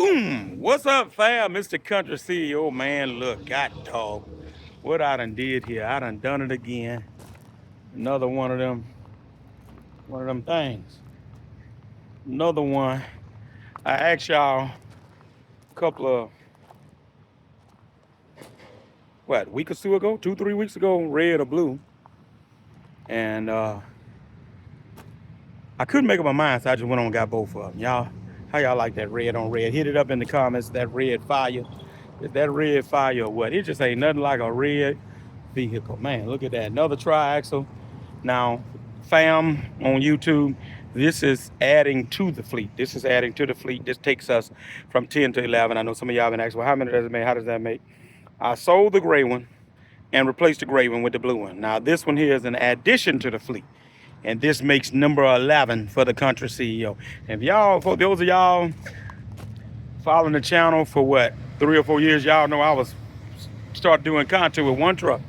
Boom! What's up, fam? Mr. Country CEO, man. Look, God dog. What I done did here. I done it again. Another one of them things. Another one. I asked y'all a couple of, what, week or two ago? 2-3 weeks ago, red or blue. And I couldn't make up my mind, so I just went on and got both of them. Y'all, how y'all like that red on red? Hit it up in the comments, that red fire. Is that red fire or what? It just ain't nothing like a red vehicle. Man, look at that. Another triaxle. Now, fam on YouTube, this is adding to the fleet. This is adding to the fleet. This takes us from 10 to 11. I know some of y'all been asking, well, how many does it make? How does that make? I sold the gray one and replaced the gray one with the blue one. Now, this one here is an addition to the fleet. And this makes number 11 for the Country CEO. And if y'all, for those of y'all following the channel for what, 3 or 4 years, y'all know I was started doing content with one truck.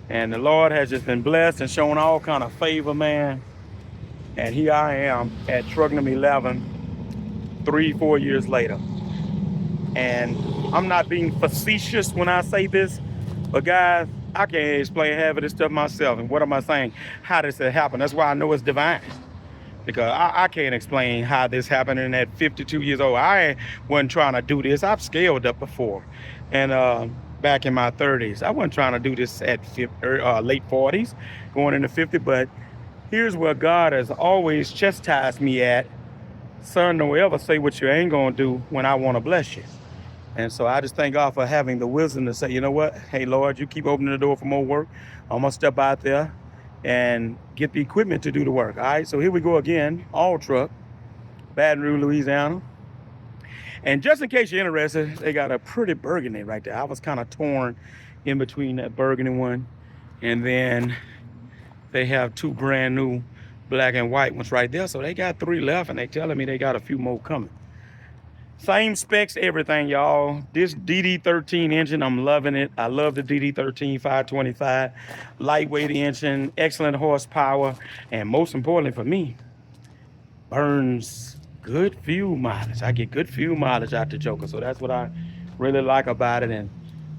And the Lord has just been blessed and shown all kind of favor, man. And here I am at truck number 11, 3-4 years later. And I'm not being facetious when I say this, but guys, I can't explain half of this stuff myself. And what am I saying? How does it happen? That's why I know it's divine. Because I can't explain how this happened. And at 52 years old, I wasn't trying to do this. I've scaled up before. And back in my 30s, I wasn't trying to do this at late 40s, going into 50. But here's where God has always chastised me at. Son, don't ever say what you ain't going to do when I want to bless you. And so I just thank God for having the wisdom to say, you know what? Hey, Lord, you keep opening the door for more work. I'm going to step out there and get the equipment to do the work. All right, so here we go again, all truck, Baton Rouge, Louisiana. And just in case you're interested, they got a pretty burgundy right there. I was kind of torn in between that burgundy one. And then they have 2 brand new black and white ones right there. So they got 3 left, and they telling me they got a few more coming. Same specs, everything, y'all. This DD13 engine, I'm loving it. I love the DD13 525. Lightweight engine, excellent horsepower, and most importantly for me, burns good fuel mileage. I get good fuel mileage out the Joker, so that's what I really like about it. And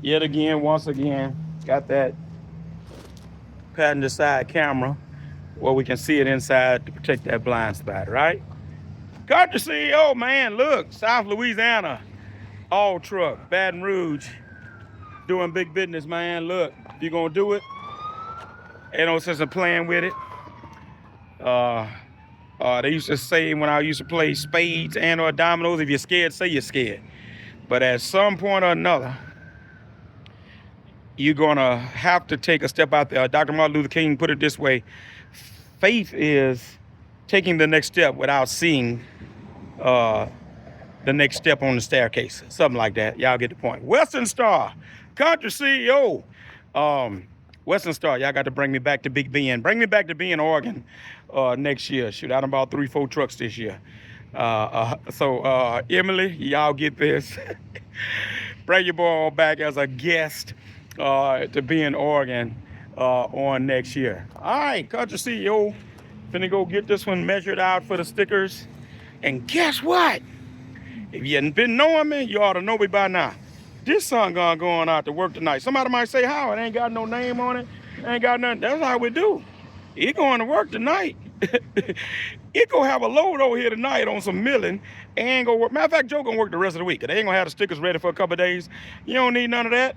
yet again, once again, got that passenger side camera where we can see it inside to protect that blind spot, right? Country CEO, man, look, South Louisiana, all truck, Baton Rouge, doing big business, man. Look, if you're gonna do it, ain't no sense of playing with it. They used to say when I used to play spades and or dominoes, if you're scared, say you're scared. But at some point or another, you're gonna have to take a step out there. Dr. Martin Luther King put it this way: faith is taking the next step without seeing the next step on the staircase, something like that. Y'all get the point. Western Star, Country CEO. Western Star, y'all got to bring me back to Big Bend. Bring me back to Bend, Oregon next year. Shoot, out about 3-4 trucks this year. So Emily, y'all get this. Bring your boy back as a guest to Bend, Oregon on next year. All right, Country CEO. Finna go get this one measured out for the stickers. And guess what? If you hadn't been knowing me, you ought to know me by now. This son going out to work tonight. Somebody might say, how? It ain't got no name on it. Ain't got nothing. That's how we do. He going to work tonight. He gonna have a load over here tonight on some milling. And go work. Matter of fact, Joe gonna work the rest of the week. They ain't gonna have the stickers ready for a couple of days. You don't need none of that.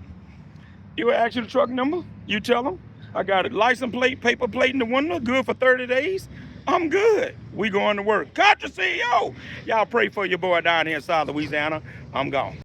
You will ask you the truck number. You tell them. I got a license plate, paper plate in the window, good for 30 days. I'm good. We going to work. Country CEO. Y'all pray for your boy down here in South Louisiana. I'm gone.